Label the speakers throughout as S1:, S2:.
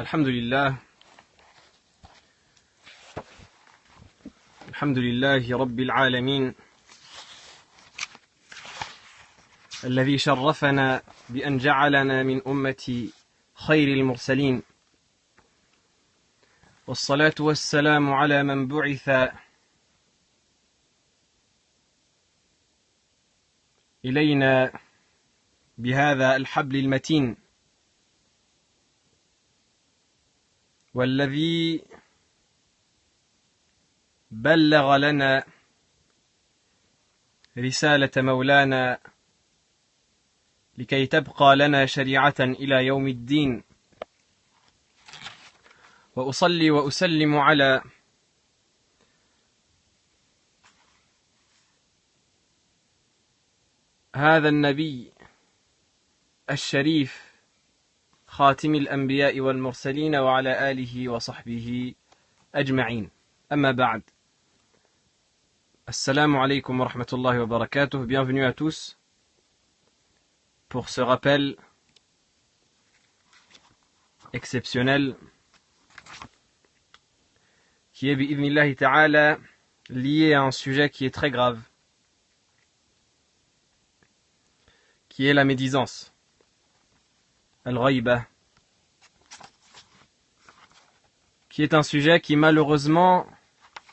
S1: الحمد لله رب العالمين الذي شرفنا بأن جعلنا من أمة خير المرسلين والصلاة والسلام على من بعث إلينا بهذا الحبل المتين والذي بلغ لنا رسالة مولانا لكي تبقى لنا شريعة إلى يوم الدين. وأصلي وأسلم على هذا النبي الشريف خاتم الأنبياء والمرسلين وعلى آله وصحبه أجمعين. أما بعد. Assalamu alaikum wa rahmatullahi wa barakatuh. Bienvenue à tous pour ce rappel exceptionnel qui est bi'idhnillahi ta'ala lié à un sujet qui est très grave, qui est la médisance, al-ghayba, qui est un sujet qui malheureusement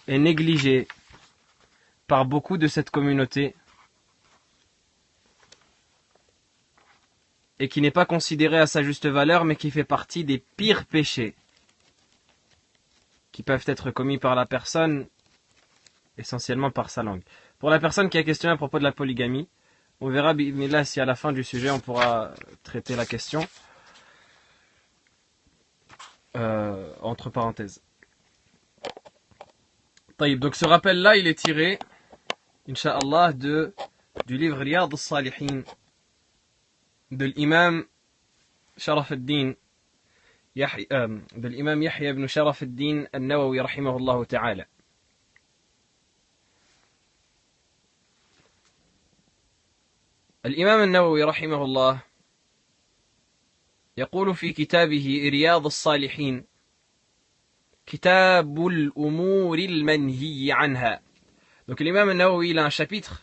S1: est négligé par beaucoup de cette communauté et qui n'est pas considéré à sa juste valeur, mais qui fait partie des pires péchés qui peuvent être commis par la personne, essentiellement par sa langue. Pour la personne qui a questionné à propos de la polygamie, on verra bi'idhnillah si à la fin du sujet on pourra traiter la question entre parenthèses. Donc ce rappel-là, il est tiré Inch'Allah du livre Riyad al-Salihin de l'imam Sharaf al-Din de l'imam Yahya ibn Sharaf al-Din al-Nawawi rahimahullah ta'ala. الإمام النووي رحمه الله يقول في كتابه رياض الصالحين كتاب الأمور المنهي عنها. Donc l'imam al-Nawawi, il a un chapitre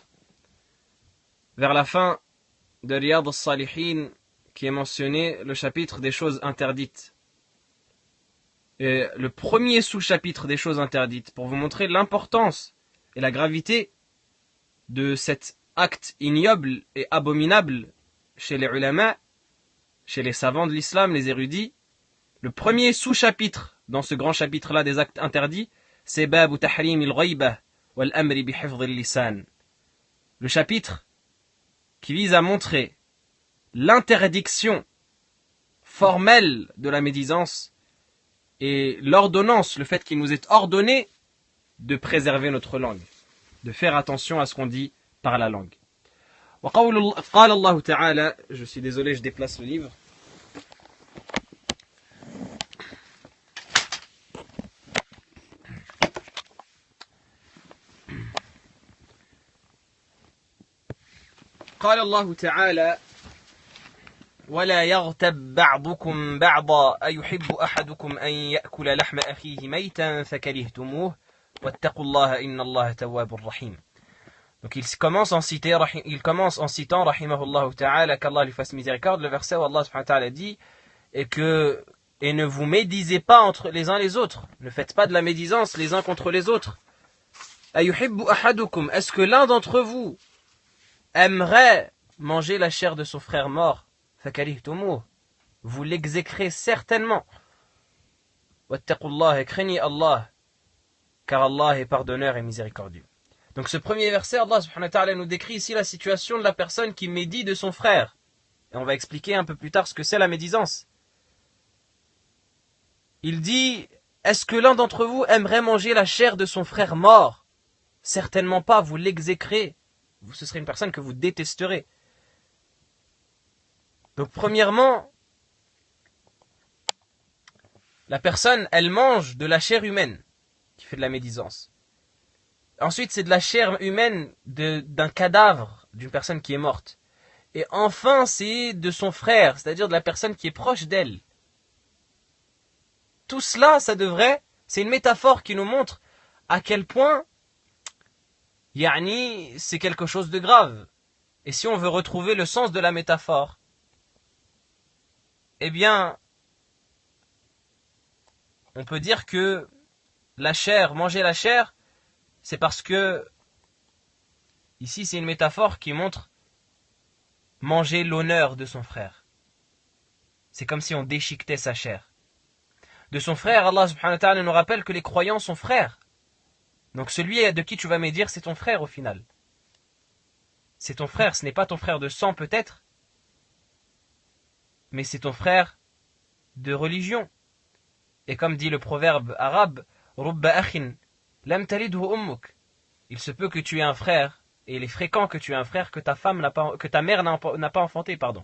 S1: vers la fin de Riyad al-Salihin qui est mentionné le chapitre des choses interdites. Et le premier sous-chapitre des choses interdites, pour vous montrer l'importance et la gravité de cet acte ignoble et abominable chez les ulama, chez les savants de l'islam, les érudits. Le premier sous-chapitre dans ce grand chapitre-là des actes interdits, c'est Bab Tahrim al-Ghayba wal-Amri bi hifdh al-Lisan. Le chapitre qui vise à montrer l'interdiction formelle de la médisance et l'ordonnance, le fait qu'il nous est ordonné de préserver notre langue, de faire attention à ce qu'on dit par la langue. قال الله تعالى, je suis désolé, je déplace le livre. قال الله تعالى ولا يغتب بعضكم بعضا أيحب أحدكم أن يأكل لحم أخيه ميتا فكرهتموه واتقوا الله إن الله تواب رحيم. Donc il commence en citant rahimahullah ta'ala, qu'Allah lui fasse miséricorde, le verset où Allah subhanahu wa ta'ala dit et ne vous médisez pas entre les uns les autres, ne faites pas de la médisance les uns contre les autres. Ayuhibbu ahadukum, est-ce que l'un d'entre vous aimerait manger la chair de son frère mort? Fakarihtumu, vous l'exécrez certainement. Wattaqullah, et craignez Allah, car Allah est pardonneur et miséricordieux. Donc ce premier verset, Allah subhanahu wa ta'ala nous décrit ici la situation de la personne qui médit de son frère. Et on va expliquer un peu plus tard ce que c'est la médisance. Il dit, est-ce que l'un d'entre vous aimerait manger la chair de son frère mort? Certainement pas, vous l'exécrez. Ce serait une personne que vous détesterez. Donc premièrement, la personne, elle mange de la chair humaine qui fait de la médisance. Ensuite, c'est de la chair humaine d'un cadavre, d'une personne qui est morte. Et enfin, c'est de son frère, c'est-à-dire de la personne qui est proche d'elle. tout cela, c'est une métaphore qui nous montre à quel point c'est quelque chose de grave. Et si on veut retrouver le sens de la métaphore, eh bien, on peut dire que manger la chair, c'est parce que ici c'est une métaphore qui montre manger l'honneur de son frère. C'est comme si on déchiquetait sa chair. De son frère, Allah subhanahu wa ta'ala nous rappelle que les croyants sont frères. Donc celui de qui tu vas médire, c'est ton frère au final. C'est ton frère, ce n'est pas ton frère de sang peut-être, mais c'est ton frère de religion. Et comme dit le proverbe arabe, Rubba akhin, lam talidhu ummuk. Il se peut que tu aies un frère, et il est fréquent que tu aies un frère que ta mère n'a pas enfanté, pardon.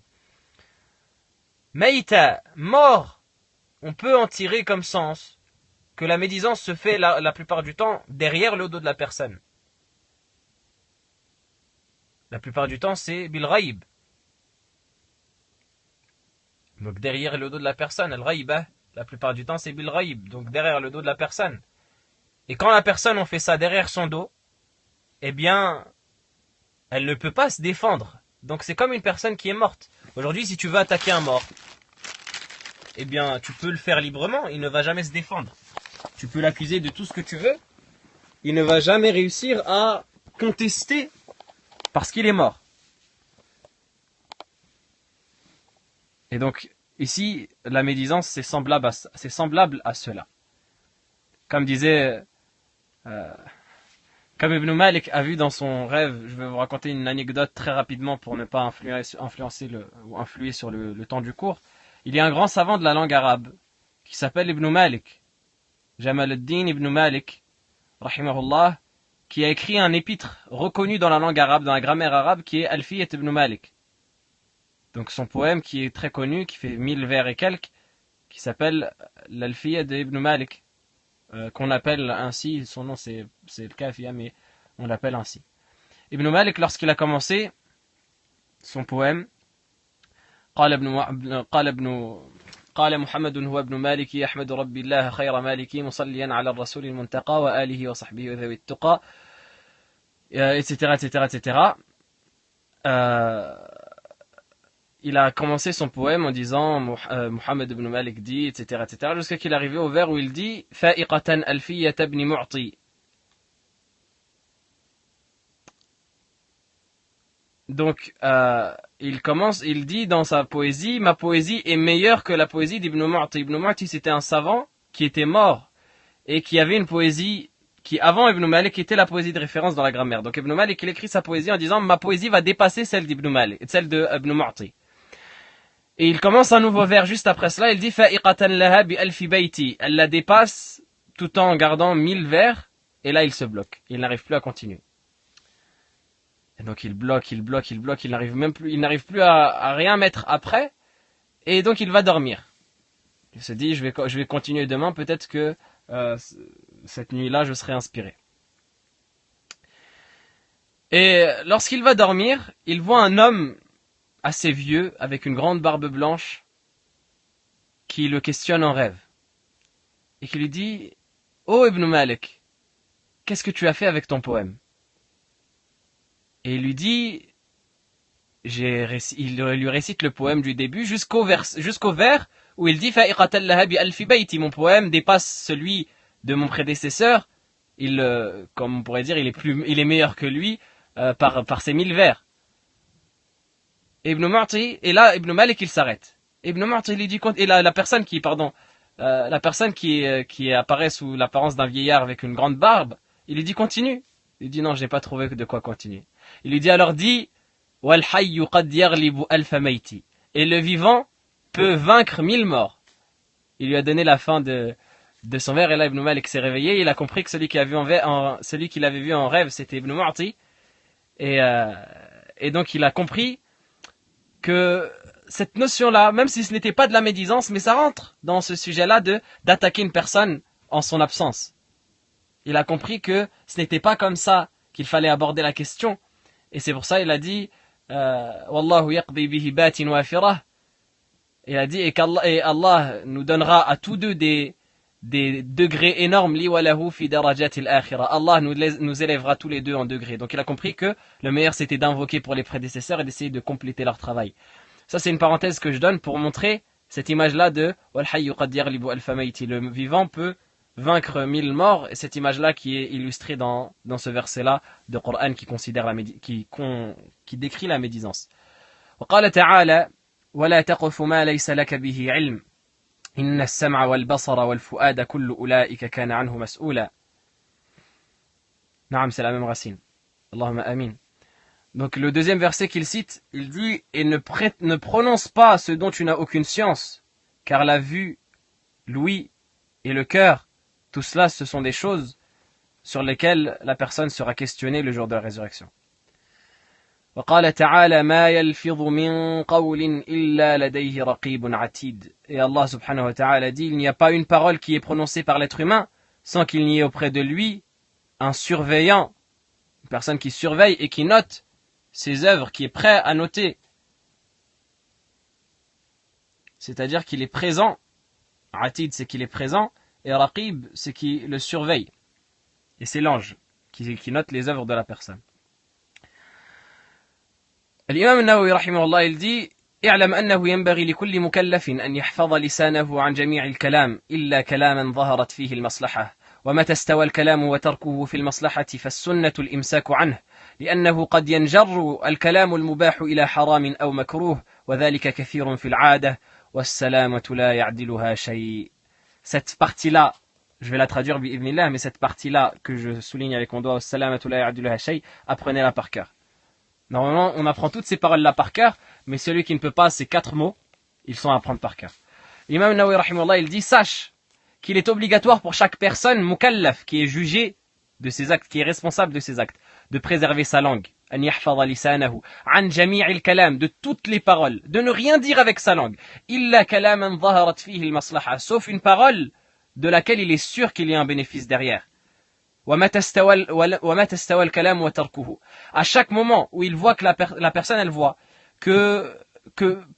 S1: Maïta, mort, on peut en tirer comme sens que la médisance se fait la plupart du temps derrière le dos de la personne. La plupart du temps, c'est bil ghaib. Donc derrière le dos de la personne, al ghaibah, la plupart du temps, c'est bil ghaib, donc derrière le dos de la personne. Et quand la personne on fait ça derrière son dos, eh bien, elle ne peut pas se défendre. Donc c'est comme une personne qui est morte. Aujourd'hui, si tu veux attaquer un mort, eh bien, tu peux le faire librement, il ne va jamais se défendre. Tu peux l'accuser de tout ce que tu veux, il ne va jamais réussir à contester parce qu'il est mort. Et donc, ici, la médisance, c'est semblable à cela. Comme disait, comme Ibn Malik a vu dans son rêve, je vais vous raconter une anecdote très rapidement pour ne pas influer sur le temps du cours. Il y a un grand savant de la langue arabe qui s'appelle Ibn Malik, Jamal ad-Din Ibn Malik, rahimahullah, qui a écrit un épître reconnu dans la langue arabe, dans la grammaire arabe, qui est Alfiyat Ibn Malik. Donc son poème qui est très connu, qui fait 1000 vers et quelques, qui s'appelle l'Alfiyat d'Ibn Malik, qu'on appelle ainsi, son nom c'est le Kafia, mais on l'appelle ainsi. Ibn Malik, lorsqu'il a commencé son poème, قال محمد هو ابن مالك يحمد ربي الله خير مالك مصليا على الرسول المنتقى وآله وصحبه وذوي التقى etc etc etc. Il a commencé son poème en disant Muhammad ibn Malik dit etc etc jusqu'à qu'il arrive au vers où il dit fa'iqatan alfiyat ibn mu'ti. Donc il dit dans sa poésie, ma poésie est meilleure que la poésie d'Ibn Mu'ti. Ibn Mu'ti c'était un savant qui était mort et qui avait une poésie qui avant Ibn Malik était la poésie de référence dans la grammaire. Donc Ibn Malik il écrit sa poésie en disant ma poésie va dépasser celle d'Ibn Malik, celle de Ibn Mu'ti. Et il commence un nouveau vers juste après cela, il dit fa'iqatan laha bi alfi bayti. Elle la dépasse tout en gardant 1000 vers et là il se bloque, il n'arrive plus à continuer. Et donc il bloque, il n'arrive plus à rien mettre après, et donc il va dormir. Il se dit, je vais continuer demain, peut-être que cette nuit-là, je serai inspiré. Et lorsqu'il va dormir, il voit un homme assez vieux, avec une grande barbe blanche, qui le questionne en rêve, et qui lui dit, « Oh Ibn Malik, qu'est-ce que tu as fait avec ton poème ?» Et il lui dit, il lui récite le poème du début jusqu'au vers où il dit fa'iqatan laha bi alfi bayti. Mon poème dépasse celui de mon prédécesseur. Comme on pourrait dire, il est meilleur que lui par ses 1000 vers. Et Ibn Mu'ti, et là Ibn Malik il s'arrête. Ibn Mu'ti il dit et la personne qui apparaît sous l'apparence d'un vieillard avec une grande barbe, il lui dit continue. Il dit non, je n'ai pas trouvé de quoi continuer. Il lui dit alors dit wal hayyu qad yaghlibu alfa mayti. Et le vivant peut vaincre 1000 morts. Il lui a donné la fin de son vers et là Ibn Malik s'est réveillé, il a compris que celui qu'il avait vu en rêve c'était Ibn Mu'ti et donc il a compris que cette notion-là, même si ce n'était pas de la médisance, mais ça rentre dans ce sujet-là d'attaquer une personne en son absence. Il a compris que ce n'était pas comme ça qu'il fallait aborder la question. Et c'est pour ça qu'il a dit Wallahu yaqdi bihi batin wafirah. Il a dit et Allah nous donnera à tous deux des des degrés énormes. Li wa lahu fi darajatil akhirah. Allah nous élèvera tous les deux en degrés. Donc il a compris que le meilleur c'était d'invoquer pour les prédécesseurs et d'essayer de compléter leur travail. Ça c'est une parenthèse que je donne pour montrer cette image-là de wal hayyu qad yaghlibu alfa mayti. Le vivant peut vaincre 1000 morts, et cette image-là qui est illustrée dans ce verset-là de Coran qui décrit la médisance. وقال تعالى ولا تقف ما ليس لك به علم إن السمع والبصر والفؤاد كل أولئك كان عنه مسؤولا. نعم, c'est la même racine. Allahumma amin. Donc le deuxième verset qu'il cite, il dit « Et ne prononce pas ce dont tu n'as aucune science, car la vue, l'ouïe et le cœur, tout cela ce sont des choses sur lesquelles la personne sera questionnée le jour de la résurrection. » وقال تعالى ما يلفظ من قول إلا لديه رقيب عتيد. Et Allah subhanahu wa ta'ala dit il n'y a pas une parole qui est prononcée par l'être humain sans qu'il n'y ait auprès de lui un surveillant, une personne qui surveille et qui note ses œuvres, qui est prêt à noter. C'est-à-dire qu'il est présent. Atid, c'est qu'il est présent, et Raqib, c'est qu'il le surveille. Et c'est l'ange qui note les œuvres de la personne. الإمام النووي رحمه الله يلدي اعلم أنه ينبغي لكل مكلف أن يحفظ لسانه عن جميع الكلام إلا كلاما ظهرت فيه المصلحة ومتى استوى الكلام وتركه في المصلحة فالسنة الإمساك عنه لأنه قد ينجر الكلام المباح إلى حرام أو مكروه وذلك كثير في العادة والسلامة لا يعدلها شيء. Cette partie-là, je vais la traduire bi'idhnillah, mais cette partie-là que je souligne avec mon doigt, والسلامة لا يعدلها شيء, apprenez-la par cœur. Normalement, on apprend toutes ces paroles-là par cœur, mais celui qui ne peut pas ces 4 mots, ils sont à apprendre par cœur. L'imam Nawawi rahimahullah, il dit, sache qu'il est obligatoire pour chaque personne, mukallaf, qui est jugé de ses actes, qui est responsable de ses actes, de préserver sa langue, an yahfadha lisanahu, an jami'il kalam, de toutes les paroles, de ne rien dire avec sa langue, illa kalaman zaharat fihi al-maslaha, sauf une parole de laquelle il est sûr qu'il y a un bénéfice derrière. À chaque moment où il voit que la personne elle voit que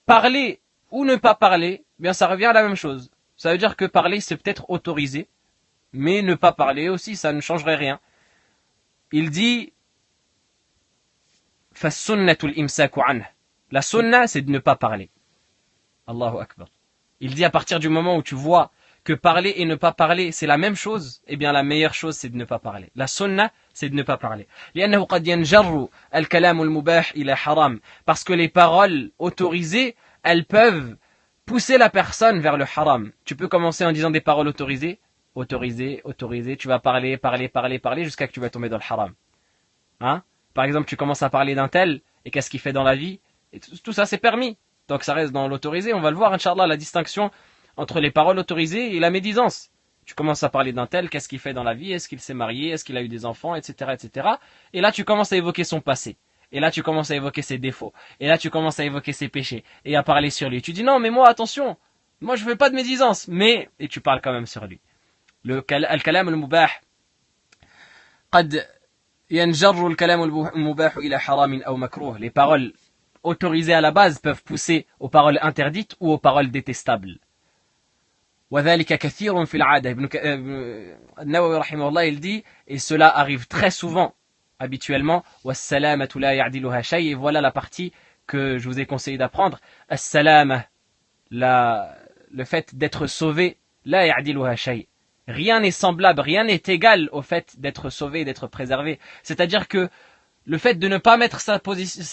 S1: parler ou ne pas parler, bien ça revient à la même chose. Ça veut dire que parler c'est peut-être autorisé, mais ne pas parler aussi ça ne changerait rien. Il dit la sunna c'est de ne pas parler. Allahu Akbar. Il dit à partir du moment où tu vois que parler et ne pas parler, c'est la même chose, eh bien la meilleure chose, c'est de ne pas parler. La sunna, c'est de ne pas parler. Parce que les paroles autorisées, elles peuvent pousser la personne vers le haram. Tu peux commencer en disant des paroles autorisées, tu vas parler, jusqu'à que tu vas tomber dans le haram. Hein? Par exemple, tu commences à parler d'un tel, et qu'est-ce qu'il fait dans la vie, et tout ça c'est permis. Donc ça reste dans l'autorisé, on va le voir, Inch'Allah, la distinction entre les paroles autorisées et la médisance. Tu commences à parler d'un tel, qu'est-ce qu'il fait dans la vie, est-ce qu'il s'est marié, est-ce qu'il a eu des enfants, etc., etc. Et là, tu commences à évoquer son passé. Et là, tu commences à évoquer ses défauts. Et là, tu commences à évoquer ses péchés. Et à parler sur lui. Tu dis non, mais moi, attention, moi, je veux pas de médisance. Mais, et tu parles quand même sur lui. Al-kalam al-mubah. قد ينجر الكلام المباح إلى حرام أو مكروه. Les paroles autorisées à la base peuvent pousser aux paroles interdites ou aux paroles détestables. وذلك كثير في العادة. Ibn Nawawi rahimahullah, il dit, et cela arrive très souvent, habituellement, والسلامة لا يعدلها شيء. Et voilà la partie que je vous ai conseillé d'apprendre. السلامة, le fait d'être sauvé, لا يعدلها شيء. Rien n'est semblable, rien n'est égal au fait d'être sauvé, d'être préservé. C'est-à-dire que le fait de ne pas mettre sa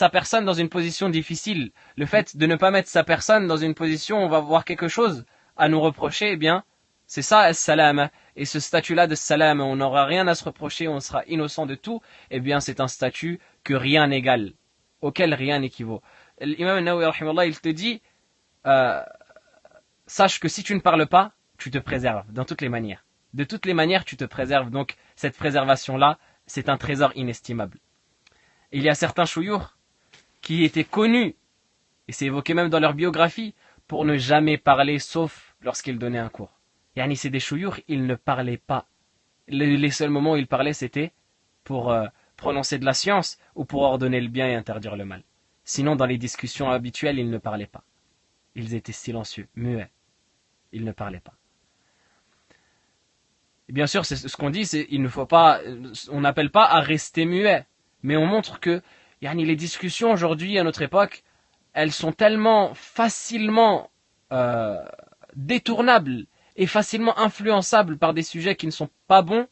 S1: personne dans une position difficile, le fait de ne pas mettre sa personne dans une position où on va voir quelque chose à nous reprocher, eh bien, c'est ça, as-salam. Et ce statut-là de salam, on n'aura rien à se reprocher, on sera innocent de tout, eh bien, c'est un statut que rien n'égale, auquel rien n'équivaut. L'imam Nawawi, rahimahullah, il te dit, sache que si tu ne parles pas, tu te préserves, dans toutes les manières. De toutes les manières, tu te préserves. Donc, cette préservation-là, c'est un trésor inestimable. Et il y a certains chouyours qui étaient connus, et c'est évoqué même dans leur biographie, pour ne jamais parler sauf lorsqu'ils donnaient un cours. Yani c'est des chouyours, ils ne parlaient pas. Les seuls moments où ils parlaient, c'était pour prononcer de la science ou pour ordonner le bien et interdire le mal. Sinon, dans les discussions habituelles, ils ne parlaient pas. Ils étaient silencieux, muets. Ils ne parlaient pas. Et bien sûr, c'est ce qu'on dit, c'est il ne faut pas, on n'appelle pas à rester muet, mais on montre que les discussions aujourd'hui à notre époque, elles sont tellement facilement euh, détournables et facilement influençables par des sujets qui ne sont pas bons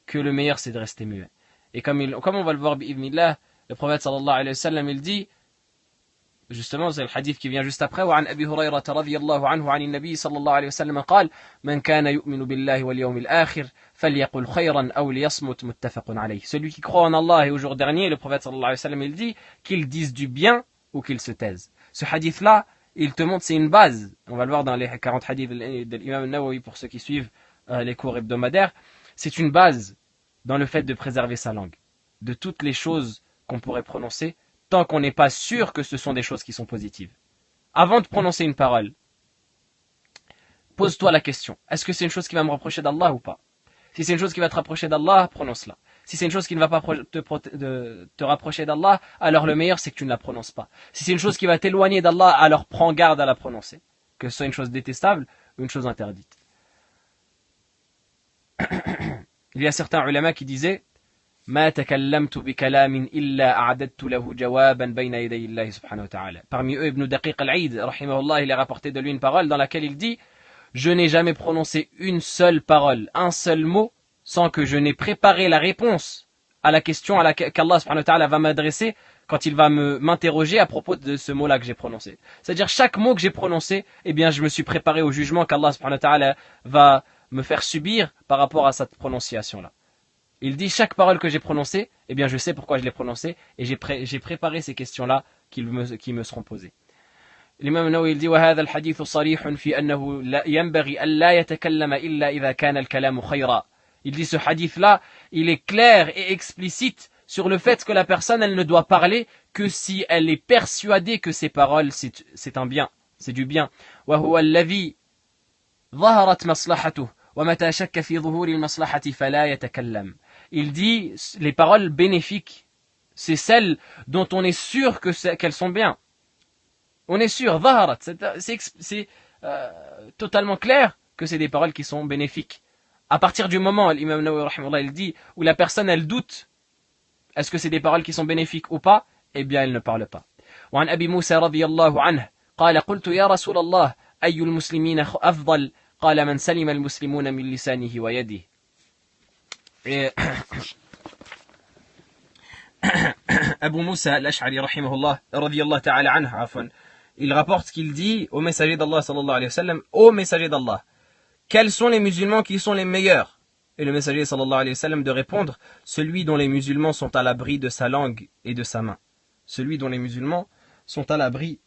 S1: que le meilleur c'est de rester muet. Et comme on va le voir, bi'idhnillah, le prophète sallallahu alayhi wa sallam, il dit, justement, c'est le hadith qui vient juste après, وعن أبي هريرة رضي الله عنه عن النبي صلى الله عليه وسلم قال من كان يؤمن بالله واليوم الآخر فليقل خيرا أو ليصمت متفق عليه. Celui qui croit en Allah et au jour dernier, le prophète sallallahu alayhi wa sallam, il dit qu'il dise du bien ou qu'il se taise. Ce hadith-là, il te montre, c'est une base. On va le voir dans les 40 hadiths de l'imam al-Nawawi pour ceux qui suivent les cours hebdomadaires. C'est une base dans le fait de préserver sa langue, de toutes les choses qu'on pourrait prononcer, tant qu'on n'est pas sûr que ce sont des choses qui sont positives. Avant de prononcer une parole, pose-toi la question, est-ce que c'est une chose qui va me rapprocher d'Allah ou pas? Si c'est une chose qui va te rapprocher d'Allah, prononce-la. Si c'est une chose qui ne va pas te rapprocher d'Allah, alors le meilleur c'est que tu ne la prononces pas. Si c'est une chose qui va t'éloigner d'Allah, alors prends garde à la prononcer. Que ce soit une chose détestable ou une chose interdite. Il y a certains ulama qui disaient ما تكلمت بكلام إلا أعددت له جوابا بين يدي الله سبحانه وتعالى. Parmi eux, Ibn Daqiq al-Aid, rahimahullah, il a rapporté de lui une parole dans laquelle il dit je n'ai jamais prononcé une seule parole, un seul mot, sans que je n'ai préparé la réponse à la question qu'Allah subhanahu wa ta'ala va m'adresser quand il va m'interroger à propos de ce mot-là que j'ai prononcé. C'est-à-dire chaque mot que j'ai prononcé, eh bien je me suis préparé au jugement qu'Allah subhanahu wa ta'ala va me faire subir par rapport à cette prononciation-là. Il dit chaque parole que j'ai prononcée, eh bien je sais pourquoi je l'ai prononcée et j'ai préparé ces questions-là qui me seront posées. L'imam Nawawi il dit وهذا الحديث صريح في أنه ينبغي أن لا يتكلم إلا إذا كان الكلام خيرا. Il dit ce hadith-là, il est clair et explicite sur le fait que la personne elle ne doit parler que si elle est persuadée que ses paroles c'est un bien, c'est du bien. وهو الذي ظهرت مصلحته ومتى شك في ظهور المصلحة فلا يتكلم. Il dit les paroles bénéfiques, c'est celles dont on est sûr qu'elles sont bien. On est sûr, c'est totalement clair que c'est des paroles qui sont bénéfiques. À partir du moment, l'imam Nawawi rahimahullah, il dit, où la personne elle doute, est-ce que c'est des paroles qui sont bénéfiques ou pas, eh bien elle ne parle pas. وعن أبي موسى رضي الله عنه قال قلت يا رسول الله أي المسلمين أفضل قال من سلم المسلمون من لسانه ويده. Abu Musa al-Ash'ari rahimahullah radiyallahu ta'ala anhu afwan, il rapporte qu'il dit au messager d'Allah sallallahu alayhi wa sallam, ô messager d'Allah, quels sont les musulmans qui sont les meilleurs? Et le messager sallallahu alayhi wa sallam de répondre, celui dont les musulmans sont à l'abri de sa langue et de sa main. Celui dont les musulmans sont à l'abri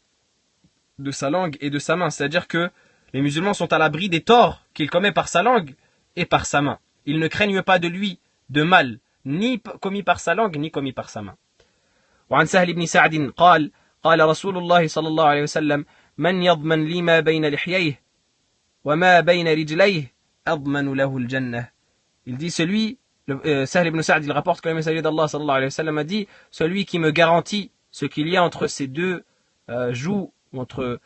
S1: de sa langue et de sa main, c'est-à-dire que les musulmans sont à l'abri des torts qu'il commet par sa langue et par sa main. Ils ne craignent pas de lui de mal, ni commis par sa langue, ni commis par sa main. وعن سهل بن سعد قال قال رسول الله صلى الله عليه وسلم من يضمن لي ما بين لحييه وما بين رجليه أضمن له الجنة. Il dit Sahl ibn Sa'd, il rapporte que le messager d'Allah sallallahu alayhi wa sallam a dit celui qui me garantit ce qu'il y a entre ses deux joues, entre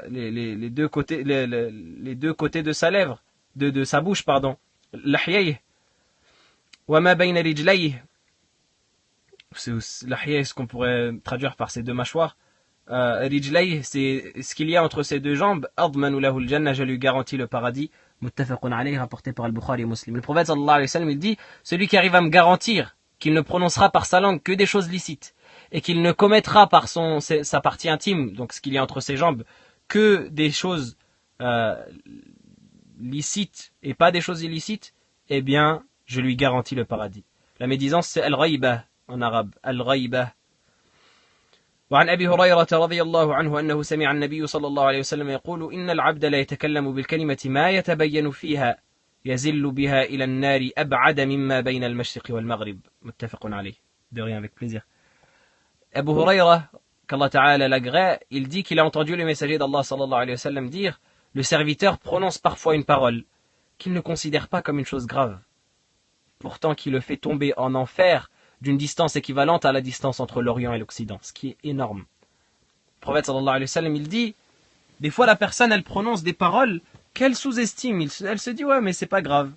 S1: les deux côtés de sa lèvre, de sa bouche, pardon, لحييه وما بين رجليه, c'est ce qu'on pourrait traduire par ses deux mâchoires. Rijlayh, c'est ce qu'il y a entre ses deux jambes. Admanu lahu al-jannah, je lui garantis le paradis. Muttafaqun alayhi, rapporté par Al-Bukhari et Muslim. Le prophète sallallahu alayhi wa sallam, il dit celui qui arrive à me garantir qu'il ne prononcera par sa langue que des choses licites et qu'il ne commettra par sa partie intime, donc ce qu'il y a entre ses jambes, que des choses licites et pas des choses illicites, eh bien je lui garantis le paradis. La médisance, c'est al-ghaibah en arabe, al-ghaibah. وعن أبي هريرة رضي الله عنه أنه سمع النبي صلى الله عليه وسلم يقول إن العبد لا يتكلم بالكلمة ما يتبين فيها يزل بها إلى النار أبعد مما بين المشرق والمغرب. متفق عليه. De rien, avec plaisir. Abu Hurayra, qu'Allah Ta'ala l'agrée, il dit qu'il a entendu le messager d'Allah sallallahu alayhi wa sallam dire le serviteur prononce parfois une parole qu'il ne considère pas comme une chose grave, pourtant qui le fait tomber en enfer d'une distance équivalente à la distance entre l'Orient et l'Occident, ce qui est énorme. Le prophète sallallahu alayhi wa sallam, il dit, des fois la personne elle prononce des paroles qu'elle sous-estime, elle se dit ouais mais c'est pas grave,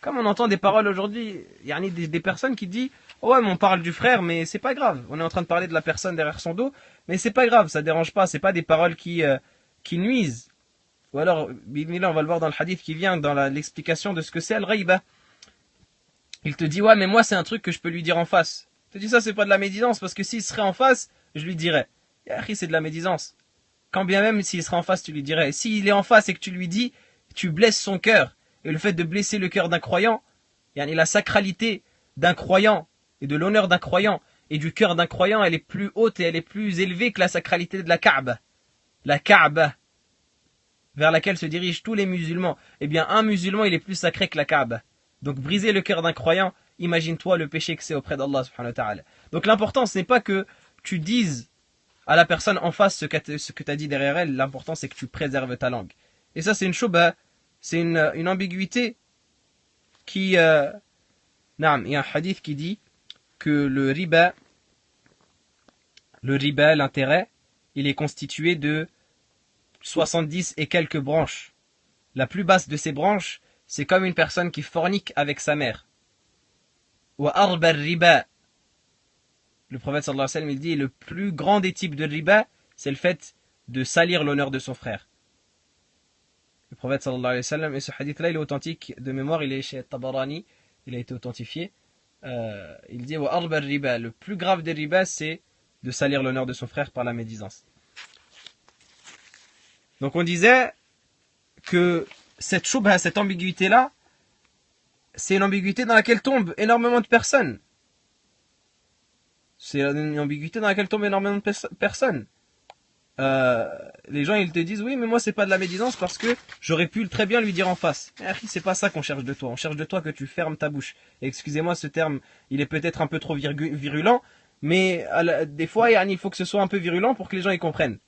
S1: Comme on entend des paroles aujourd'hui, il y a des personnes qui disent ouais, mais on parle du frère, mais c'est pas grave. On est en train de parler de la personne derrière son dos, mais c'est pas grave, ça dérange pas. C'est pas des paroles qui nuisent. Ou alors, on va le voir dans le hadith qui vient dans l'explication de ce que c'est al-ghayba. Il te dit ouais, mais moi c'est un truc que je peux lui dire en face. Il te dit ça, c'est pas de la médisance, parce que s'il serait en face, je lui dirais. Et c'est de la médisance. Quand bien même s'il serait en face, tu lui dirais. Et s'il est en face et que tu lui dis, tu blesses son cœur. Et le fait de blesser le cœur d'un croyant, la sacralité d'un croyant et de l'honneur d'un croyant et du cœur d'un croyant, elle est plus haute et elle est plus élevée que la sacralité de la Kaaba. La Kaaba, vers laquelle se dirigent tous les musulmans. Eh bien, un musulman, il est plus sacré que la Kaaba. Donc, briser le cœur d'un croyant, imagine-toi le péché que c'est auprès d'Allah subhanahu wa ta'ala. Donc, l'important, ce n'est pas que tu dises à la personne en face ce que tu as dit derrière elle. L'important, c'est que tu préserves ta langue. Et ça, c'est une shubha, c'est une ambiguïté qui... il y a un hadith qui dit que le riba, l'intérêt, il est constitué de 70 et quelques branches. La plus basse de ces branches, c'est comme une personne qui fornique avec sa mère. Wa arba riba. Le prophète sallallahu alayhi wa sallam, il dit, le plus grand des types de riba, c'est le fait de salir l'honneur de son frère. Le prophète sallallahu alayhi wa sallam, et ce hadith-là, il est authentique de mémoire, il est chez Tabarani, il a été authentifié. Il dit, wa arba riba, le plus grave des riba, c'est de salir l'honneur de son frère par la médisance. Donc on disait que cette shubha, cette ambiguïté-là, c'est une ambiguïté dans laquelle tombent énormément de personnes. C'est une ambiguïté dans laquelle tombent énormément de personnes. Les gens, ils te disent, oui, mais moi, c'est pas de la médisance parce que j'aurais pu très bien lui dire en face. C'est pas ça qu'on cherche de toi. On cherche de toi que tu fermes ta bouche. Et excusez-moi, ce terme, il est peut-être un peu trop virulent, mais des fois, il faut que ce soit un peu virulent pour que les gens y comprennent.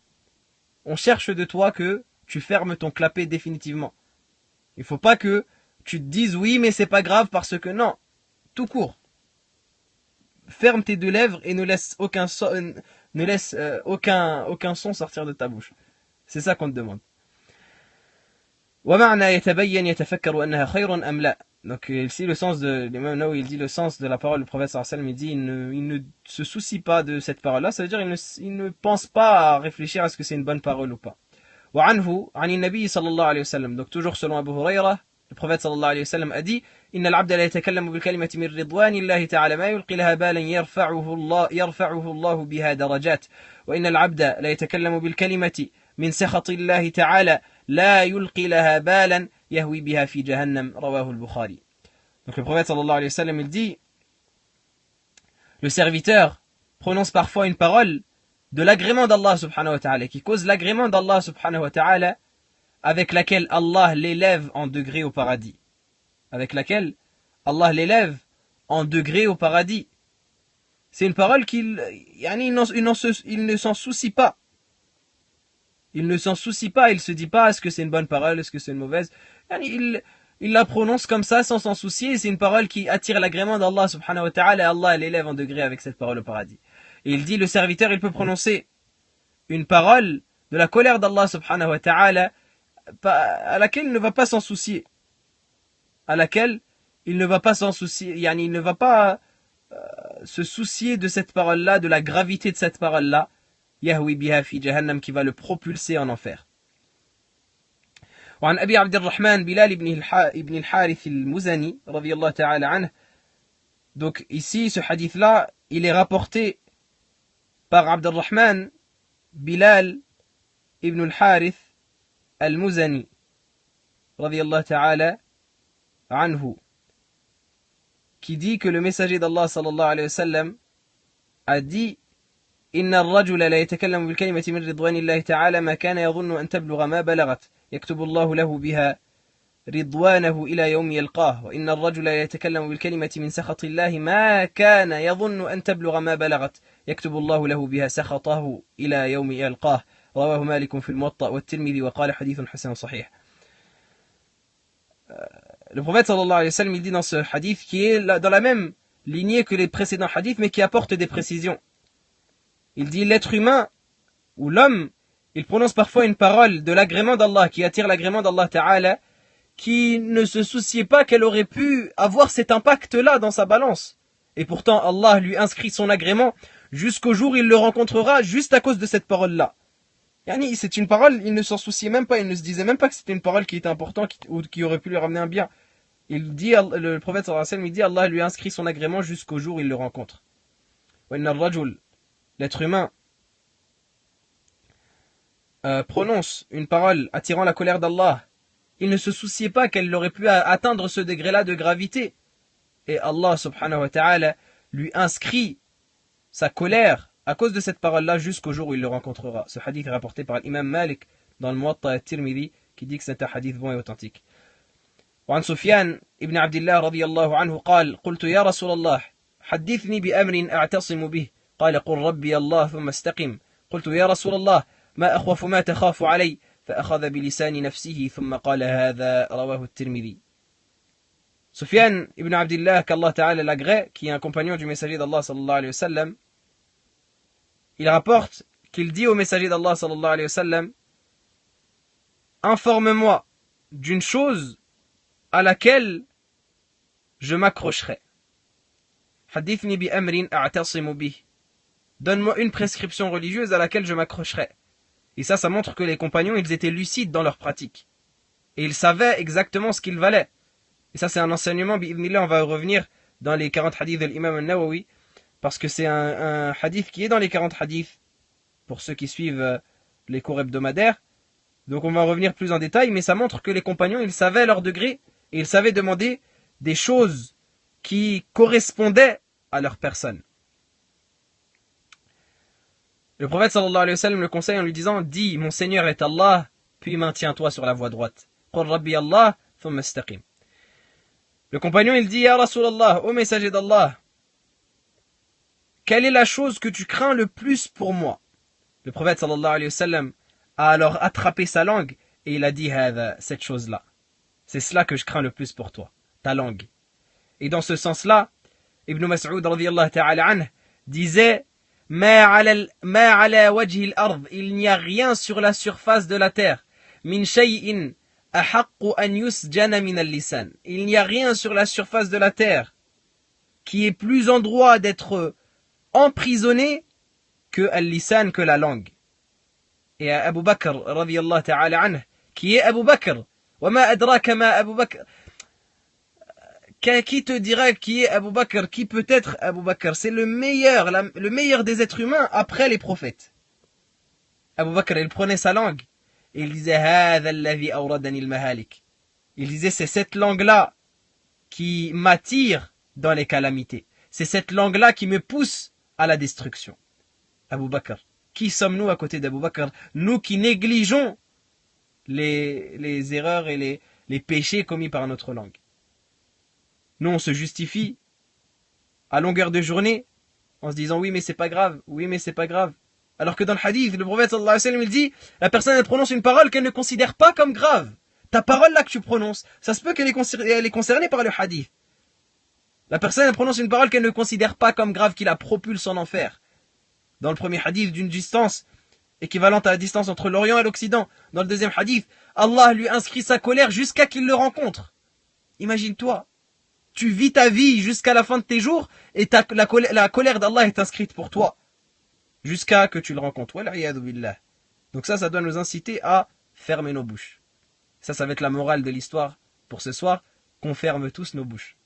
S1: On cherche de toi que tu fermes ton clapet définitivement. Il faut pas que tu te dises oui, mais c'est pas grave parce que non. Tout court. Ferme tes deux lèvres et ne laisse aucun son sortir de ta bouche. C'est ça qu'on te demande. Donc ici le sens de l'imam Nawawi, il dit le sens de la parole du prophète sallallahu alayhi wa sallam, il dit il ne se soucie pas de cette parole-là, ça veut dire il ne pense pas à réfléchir à ce que c'est une bonne parole ou pas. وعنه عن النبي صلى الله عليه وسلم, donc toujours selon Abu Huraira, le prophète صلى الله عليه وسلم a dit إن العبد لا يتكلم بالكلمة من رضوان الله تعالى ما يلقي لها بالا يرفعه الله بها درجات وإن العبد لا يتكلم بالكلمة من سخط الله تعالى لا يلقي لها بالا يهوي بها في جهنم رواه البخاري. Donc le prophète sallallahu alayhi wa sallam, il dit, le serviteur prononce parfois une parole de l'agrément d'Allah subhanahu wa ta'ala, qui cause l'agrément d'Allah subhanahu wa ta'ala, avec laquelle Allah l'élève en degré au paradis. Avec laquelle Allah l'élève en degré au paradis. C'est une parole qu'il ne s'en soucie pas. Il ne s'en soucie pas, il se dit pas est-ce que c'est une bonne parole, est-ce que c'est une mauvaise. Il la prononce comme ça sans s'en soucier, c'est une parole qui attire l'agrément d'Allah subhanahu wa ta'ala, et Allah l'élève en degré avec cette parole au paradis. Et il dit le serviteur, il peut prononcer une parole de la colère d'Allah subhanahu wa ta'ala à laquelle il ne va pas s'en soucier. À laquelle il ne va pas s'en soucier, il ne va pas se soucier de cette parole-là, de la gravité de cette parole-là. Yahwi biha fi jahannam, qui va le propulser en enfer. وعن أبي عبد الرحمن بلال ابن الحارث المزني رضي الله تعالى عنه. Donc ici, ce hadith-là, il est rapporté par Abd al-Rahman Bilal ibn al-Harith al-Muzani رضي الله تعالى عنه, qui dit que le messager d'Allah sallallahu alayhi wa sallam a dit إن الرجل لا يتكلم بالكلمة من رضوان الله تعالى ما كان يظن أن تبلغ ما بلغت يكتب الله له بها رضوانه إلى يوم يلقاه وإن الرجل لا يتكلم بالكلمة من سخط الله ما كان يظن أن تبلغ ما بلغت يكتب الله له بها سخطه إلى يوم يلقاه رواه مالك في الموطأ والترمذي وقال حديث حسن صحيح. Le prophète sallallahu alayhi wa sallam, il dit dans ce hadith qui est dans la même lignée que les précédents hadiths mais qui apporte des précisions. Il dit l'être humain ou l'homme, il prononce parfois une parole de l'agrément d'Allah, qui attire l'agrément d'Allah Ta'ala, qui ne se souciait pas qu'elle aurait pu avoir cet impact-là dans sa balance. Et pourtant, Allah lui inscrit son agrément jusqu'au jour où il le rencontrera juste à cause de cette parole-là. Yani, c'est une parole, il ne s'en souciait même pas, il ne se disait même pas que c'était une parole qui était importante ou qui aurait pu lui ramener un bien. Il dit, le prophète sallallahu alayhi wa sallam, il dit, Allah lui inscrit son agrément jusqu'au jour où il le rencontre. L'être humain prononce une parole attirant la colère d'Allah. Il ne se souciait pas qu'elle aurait pu atteindre ce degré-là de gravité. Et Allah subhanahu wa ta'ala lui inscrit sa colère à cause de cette parole-là jusqu'au jour où il le rencontrera. Ce hadith est rapporté par l'imam Malik dans le Muwatta at-Tirmidhi qui dit que c'est un hadith bon et authentique. وعن سفيان ابن عبد الله رضي الله عنه قال قلت يا رسول الله حدثني بأمر أعتصم به قال قل ربي الله ثم استقم قلت يا رسول الله ما أخوف ما تخاف علي فأخذ بلسان نفسه ثم قال هذا رواه الترمذي. Sufyan ibn Abdillah, qu'Allah Ta'ala l'agrée, qui est un compagnon du messager d'Allah sallallahu alayhi wa sallam, il rapporte qu'il dit au messager d'Allah sallallahu alayhi wa sallam, informe-moi d'une chose à laquelle je m'accrocherai. Hadithni bi amrin a'tasimu bih. Donne-moi une prescription religieuse à laquelle je m'accrocherai. Et ça montre que les compagnons, ils étaient lucides dans leur pratique. Et ils savaient exactement ce qu'il valait. Et ça, c'est un enseignement, bi'idhnillah, on va revenir dans les 40 hadiths de l'imam al-Nawawi, parce que c'est un hadith qui est dans les 40 hadiths, pour ceux qui suivent les cours hebdomadaires. Donc on va revenir plus en détail, mais ça montre que les compagnons, ils savaient leur degré, et ils savaient demander des choses qui correspondaient à leur personne. Le prophète sallallahu alayhi wa sallam le conseille en lui disant, dis, mon Seigneur est Allah, puis maintiens-toi sur la voie droite. Qul Rabbi Allah, thumma istaqim. Le compagnon, il dit, Ya Rasulallah, ô messager d'Allah, quelle est la chose que tu crains le plus pour moi? Le prophète sallallahu alayhi wa sallam a alors attrapé sa langue et il a dit, cette chose-là. C'est cela que je crains le plus pour toi, ta langue. Et dans ce sens-là, Ibn Mas'ud radiyallahu ta'ala anhu disait, Ma ala wajhi al-ard, il n'y a rien sur la surface de la terre, min shay'in il n'y a rien sur la surface de la terre qui est plus en droit d'être emprisonné que al-lisan, que la langue. Et Abu Bakr radiyallahu ta'ala anhu, qui est Abu Bakr, wa ma adraka ma Abu Bakr, qui te dira qui est Abu Bakr, qui peut être Abu Bakr? C'est le meilleur des êtres humains après les prophètes. Abu Bakr, il prenait sa langue. Il disait, il disait, c'est cette langue-là qui m'attire dans les calamités. C'est cette langue-là qui me pousse à la destruction. Abu Bakr. Qui sommes-nous à côté d'Abu Bakr? Nous qui négligeons les erreurs et les péchés commis par notre langue. Nous, on se justifie à longueur de journée en se disant, oui, mais c'est pas grave, oui, mais c'est pas grave. Alors que dans le hadith, le prophète sallallahu alayhi wa sallam, il dit, la personne, elle prononce une parole qu'elle ne considère pas comme grave. Ta parole là que tu prononces, ça se peut qu'elle est concernée par le hadith. La personne, elle prononce une parole qu'elle ne considère pas comme grave, qui la propulse en enfer. Dans le premier hadith, d'une distance équivalente à la distance entre l'Orient et l'Occident. Dans le deuxième hadith, Allah lui inscrit sa colère jusqu'à qu'il le rencontre. Imagine-toi, tu vis ta vie jusqu'à la fin de tes jours et la colère d'Allah est inscrite pour toi. Jusqu'à que tu le rencontres. Donc ça doit nous inciter à fermer nos bouches. Ça va être la morale de l'histoire pour ce soir, qu'on ferme tous nos bouches.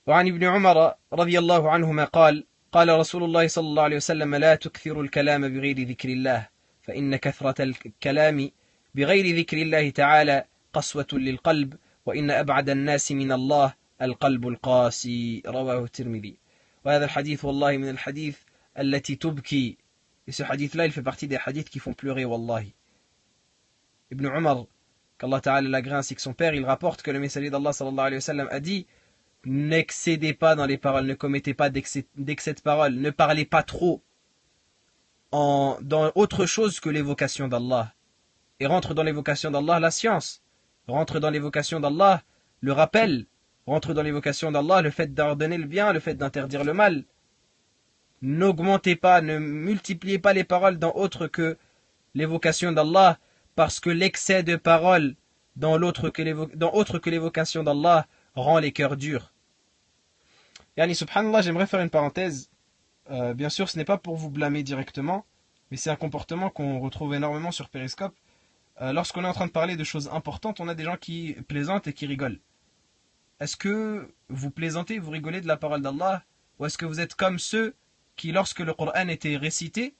S1: وعن ابن عمر رضي الله عنهما قال رسول الله صلى الله عليه وسلم لا تكثروا الكلام بغير ذكر الله فإن كثرة الكلام بغير ذكر الله تعالى قسوة للقلب وإن أبعد الناس من الله القلب القاسي رواه الترمذي. وهذا الحديث والله من الحديث التي تبكي. Et ce hadith-là, il fait partie des hadiths qui font pleurer, wallahi. Ibn Umar, qu'Allah Ta'ala l'agrée ainsi que son père, il rapporte que le messager d'Allah sallallahu alayhi wa sallam a dit, n'excédez pas dans les paroles, ne commettez pas d'excès de paroles, ne parlez pas trop dans autre chose que l'évocation d'Allah. Et rentre dans l'évocation d'Allah la science, rentre dans l'évocation d'Allah le rappel, rentre dans l'évocation d'Allah le fait d'ordonner le bien, le fait d'interdire le mal. N'augmentez pas, ne multipliez pas les paroles dans autre que l'évocation d'Allah,
S2: parce que l'excès de paroles dans autre que l'évocation d'Allah rend les cœurs durs. Yani subhanallah, j'aimerais faire une parenthèse. Bien sûr, ce n'est pas pour vous blâmer directement, mais c'est un comportement qu'on retrouve énormément sur Periscope. Lorsqu'on est en train de parler de choses importantes, on a des gens qui plaisantent et qui rigolent. Est-ce que vous plaisantez, vous rigolez de la parole d'Allah, ou est-ce que vous êtes comme ceux qui, lorsque le Coran était récité,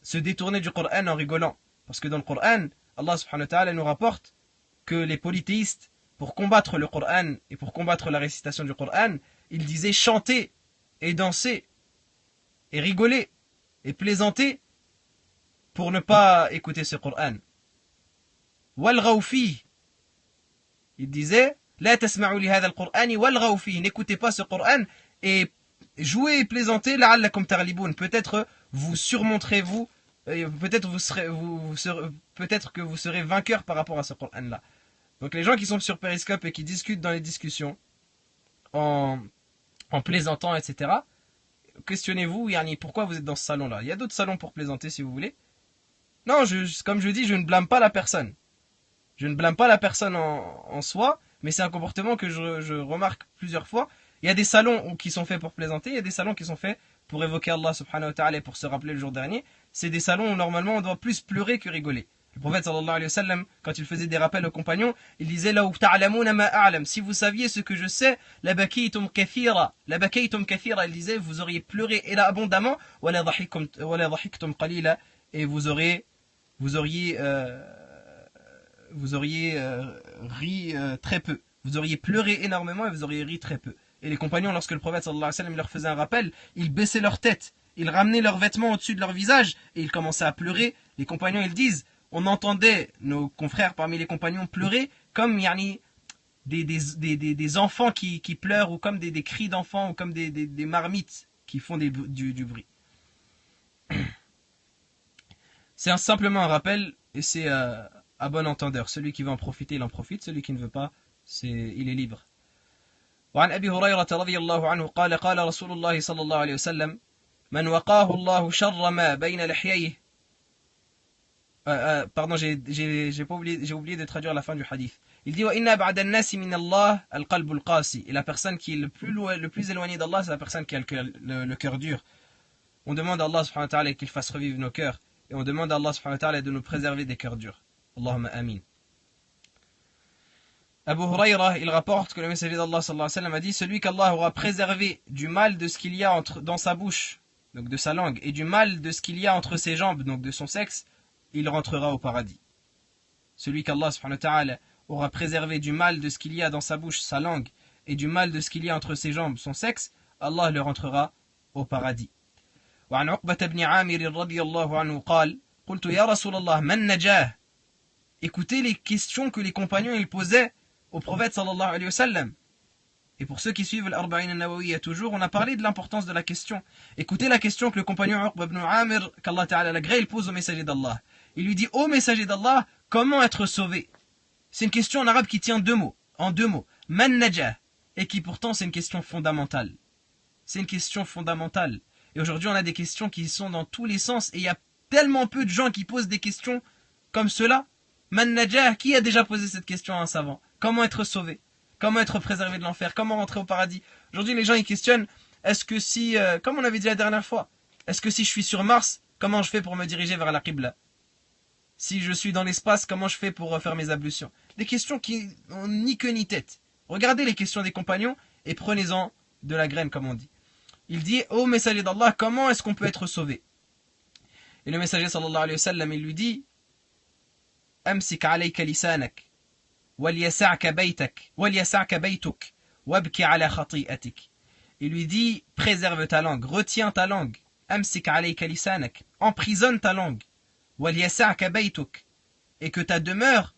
S2: se détournaient du Coran en rigolant? Parce que dans le Coran, Allah subhanahu wa ta'ala nous rapporte que les polythéistes, pour combattre le Coran et pour combattre la récitation du Coran, ils disaient chanter et danser et rigoler et plaisanter pour ne pas écouter ce Coran. Walghaw fihi. Il disait La tasma'u li hadha al-Qur'ani walghaw fihi. N'écoutez pas ce Coran et jouez et plaisantez la'allakum taghliboun. Peut-être vous surmonterez vous, peut-être que vous serez vainqueur par rapport à ce Coran là. Donc les gens qui sont sur Periscope et qui discutent dans les discussions en plaisantant, etc. Questionnez-vous, yani, pourquoi vous êtes dans ce salon-là. Il y a d'autres salons pour plaisanter si vous voulez. Non, comme je dis, je ne blâme pas la personne. Je ne blâme pas la personne en soi, mais c'est un comportement que je remarque plusieurs fois. Il y a des salons qui sont faits pour plaisanter, il y a des salons qui sont faits pour évoquer Allah subhanahu wa ta'ala et pour se rappeler le jour dernier. C'est des salons où normalement on doit plus pleurer que rigoler. Le prophète sallallahu alayhi wa sallam, quand il faisait des rappels aux compagnons, il disait Law ta'lamuna ma a'lam. Si vous saviez ce que je sais, la bakaytum kathira. La bakaytum kathira, il disait, vous auriez pleuré et là abondamment, wa la dhahiktum qalila, et vous auriez ri très peu. Vous auriez pleuré énormément et vous auriez ri très peu. Et les compagnons, lorsque le prophète sallallahu alayhi wa sallam leur faisait un rappel, ils baissaient leur tête, ils ramenaient leurs vêtements au-dessus de leur visage et ils commençaient à pleurer. Les compagnons, ils disent, on entendait nos confrères parmi les compagnons pleurer comme yani, des enfants qui pleurent, ou comme des cris d'enfants, ou comme des marmites qui font du bruit. C'est simplement un rappel, et c'est à bon entendeur. Celui qui veut en profiter, il en profite. Celui qui ne veut pas, il est libre. وعن أبي هريرة رضي الله عنه قال قال رسول الله صلى الله عليه وسلم من وقاه الله شر ما بين لحييه. Pardon, j'ai oublié de traduire la fin du hadith. Il dit وإن أبعد الناس من الله القلب القاسي. Et la personne qui est le plus éloignée d'Allah, c'est la personne qui a le cœur dur. On demande à Allah subhanahu wa ta'ala qu'il fasse revivre nos cœurs. Et on demande à Allah subhanahu wa ta'ala de nous préserver des cœurs durs. Allahumma amin. Abu Huraira, il rapporte que le messager d'Allah sallallahu alayhi wa sallam a dit celui qu'Allah aura préservé du mal de ce qu'il y a dans sa bouche, donc de sa langue, et du mal de ce qu'il y a entre ses jambes, donc de son sexe, il rentrera au paradis. Celui qu'Allah subhanahu wa ta'ala aura préservé du mal de ce qu'il y a dans sa bouche, sa langue, et du mal de ce qu'il y a entre ses jambes, son sexe, Allah le rentrera au paradis. وعن عقبة بن عامر رضي الله عنه قال قلت يا رسول الله من نجاه. Écoutez les questions que les compagnons ils posaient au prophète sallallahu alayhi wa sallam. Et pour ceux qui suivent l'Arba'in al-Nawawiyya toujours, on a parlé de l'importance de la question. Écoutez la question que le compagnon Uqba ibn Amir, qu'Allah Ta'ala l'agrée, il pose au messager d'Allah. Il lui dit, ô messager d'Allah, comment être sauvé? C'est une question en arabe qui tient en deux mots. Man najah. Et qui pourtant c'est une question fondamentale. C'est une question fondamentale. Et aujourd'hui on a des questions qui sont dans tous les sens. Et il y a tellement peu de gens qui posent des questions comme cela. Man najah, qui a déjà posé cette question à un savant? Comment être sauvé? Comment être préservé de l'enfer? Comment rentrer au paradis? Aujourd'hui, les gens ils questionnent, est-ce que si, comme on avait dit la dernière fois, est-ce que si je suis sur Mars, comment je fais pour me diriger vers la Qibla? Si je suis dans l'espace, comment je fais pour faire mes ablutions? Des questions qui n'ont ni queue ni tête. Regardez les questions des compagnons et prenez-en de la graine, comme on dit. Il dit, ô messager d'Allah, comment est-ce qu'on peut être sauvé? Et le messager sallallahu alayhi wa sallam, il lui dit, Amsik alayka lisanak. وَلْيَسَعْكَ بَيْتُكَ وَابْكِ عَلَى خَطِيئَتِكَ. Il lui dit, préserve ta langue, retiens ta langue. أَمْسِكْ عَلَيْكَ لِسَانَكَ. Emprisonne ta langue. وَلْيَسَعْكَ بَيْتُكَ. Et que ta demeure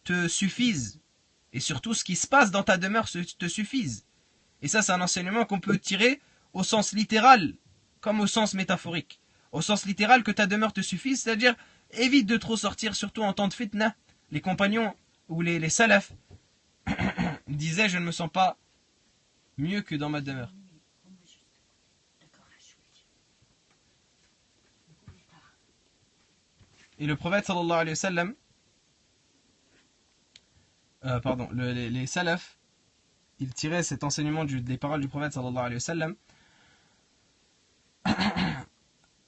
S2: te suffise. Et surtout, ce qui se passe dans ta demeure te suffise. Et ça, c'est un enseignement qu'on peut tirer au sens littéral, comme au sens métaphorique. Au sens littéral, que ta demeure te suffise, c'est-à-dire, évite de trop sortir, surtout en temps de fitna. Les compagnons où les salafs disaient je ne me sens pas mieux que dans ma demeure. Et le prophète sallallahu alayhi wa sallam, les salafs, ils tiraient cet enseignement des paroles du prophète sallallahu alayhi wa sallam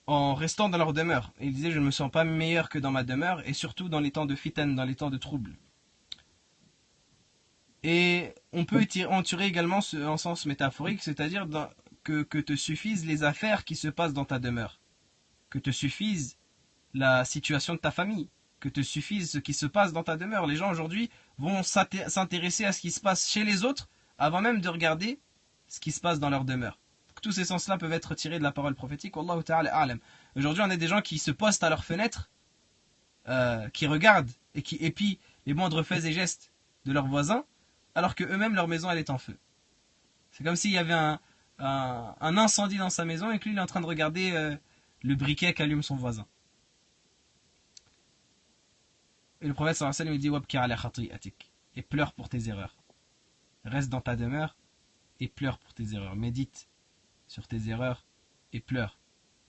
S2: en restant dans leur demeure. Et ils disaient, je ne me sens pas meilleur que dans ma demeure, et surtout dans les temps de fitan, dans les temps de troubles. Et on peut en tirer également en sens métaphorique, c'est-à-dire que te suffisent les affaires qui se passent dans ta demeure, que te suffise la situation de ta famille, que te suffise ce qui se passe dans ta demeure. Les gens aujourd'hui vont s'intéresser à ce qui se passe chez les autres avant même de regarder ce qui se passe dans leur demeure. Tous ces sens-là peuvent être tirés de la parole prophétique. Wallahu ta'ala a'lam. Aujourd'hui, on a des gens qui se postent à leur fenêtre, qui regardent et qui épient les moindres faits et gestes de leurs voisins, alors que eux-mêmes leur maison elle est en feu. C'est comme s'il y avait un incendie dans sa maison et que lui il est en train de regarder le briquet qu'allume son voisin. Et le prophète sallallahu alayhi wa sallam dit wabki ala khati'atik, et pleure pour tes erreurs. Reste dans ta demeure et pleure pour tes erreurs. Médite sur tes erreurs et pleure.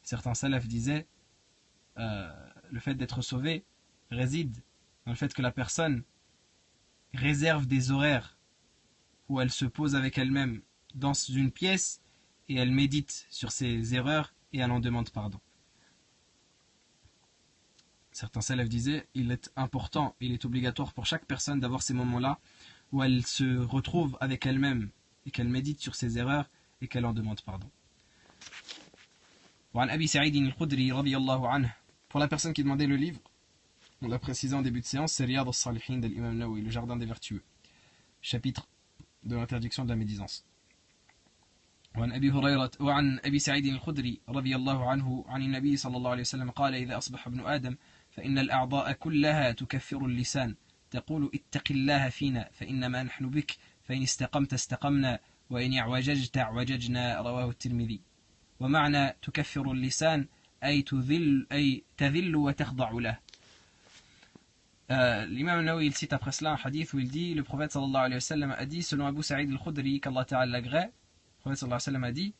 S2: Certains salafs disaient le fait d'être sauvé réside dans le fait que la personne réserve des horaires où elle se pose avec elle-même dans une pièce et elle médite sur ses erreurs et elle en demande pardon. Certains salafs disaient il est important, il est obligatoire pour chaque personne d'avoir ces moments-là où elle se retrouve avec elle-même et qu'elle médite sur ses erreurs et qu'elle en demande pardon. وعن أبي سعيد الخدري رضي الله عنه. Pour la personne qui demandait le livre, on l'a précisé en début de séance, c'est Riyad al-Salihin de l'imam Nawawi, le jardin des vertueux, chapitre de l'interdiction de la médisance. وعن أبي سعيد الخدري رضي الله عنه عن النبي صلى الله عليه وسلم قال إذا أصبح ابن آدم فإن الأعضاء كلها تكفر اللسان تقول اتق الله فينا فإنما نحن بك فإن استقمت استقمنا وإن اعوججت اعوججنا رواه الترمذي. ومعنى تكفر اللسان أي تذل وتخضع له. L'imam Nawawi il cite après cela un hadith où il dit le prophète sallallahu alayhi wa sallam a dit selon Abu Sa'id al-Khudri qu'Allah ta'ala l'agrée, le prophète sallallahu alayhi wa sallam a dit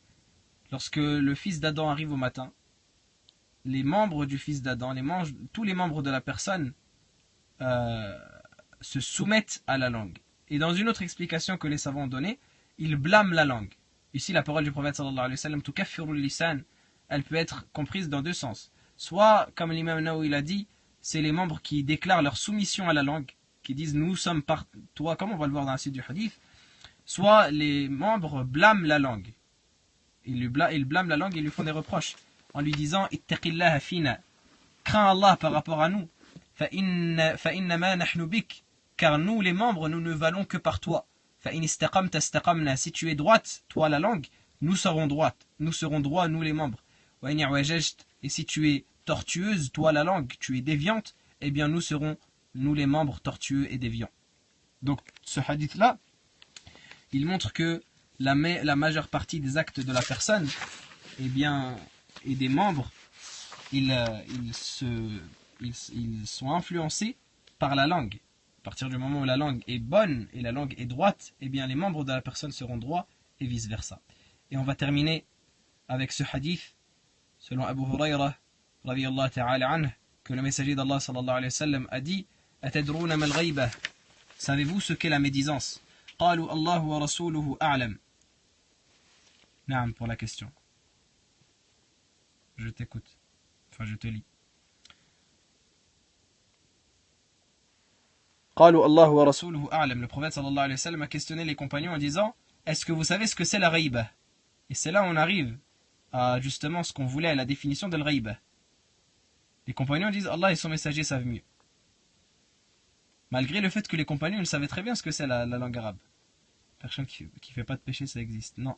S2: lorsque le fils d'Adam arrive au matin, les membres du fils d'Adam, tous les membres de la personne se soumettent à la langue. Et dans une autre explication que les savants ont donnée, ils blâment la langue. Ici la parole du prophète sallallahu alayhi wa sallam tukaffiru lisan, elle peut être comprise dans deux sens. Soit comme l'imam Nawawi l'a dit, c'est les membres qui déclarent leur soumission à la langue, qui disent nous sommes par toi, comme on va le voir dans la suite du hadith. Soit les membres blâment la langue. Ils blâment la langue et lui font des reproches en lui disant ittaqillaha fina, crains Allah par rapport à nous, fa innama nahnu bik, car nous les membres nous ne valons que par toi. Fa in istaqamta istaqamna, si tu es droite, toi la langue, nous serons droites, nous serons droits nous les membres. Wa in i'wajajt, et si tu es tortueuse, toi la langue, tu es déviante, eh bien nous serons, nous les membres, tortueux et déviants. Donc ce hadith-là, il montre que la majeure partie des actes de la personne, eh bien, et des membres, ils sont influencés par la langue. À partir du moment où la langue est bonne et la langue est droite, eh bien les membres de la personne seront droits et vice-versa. Et on va terminer avec ce hadith, selon Abu Hurairah, radiyallahu ta'ala anhu, que le messager d'Allah sallallahu alayhi wa sallam a dit Atadruna mal ghaybah, savez-vous ce qu'est la médisance? Qalu Allahu wa rasuluhu a'lam. Naam, pour la question. Je t'écoute. Enfin, je te lis. Qalu Allahu wa rasuluhu a'lam. Le prophète sallallahu alayhi wa sallam a questionné les compagnons en disant est-ce que vous savez ce que c'est la ghaybah? Et c'est là où on arrive à justement ce qu'on voulait, à la définition de la ghaybah. Les compagnons disent Allah et son messager savent mieux. Malgré le fait que les compagnons ils savaient très bien ce que c'est la langue arabe. Une personne qui ne fait pas de péché, ça existe. Non.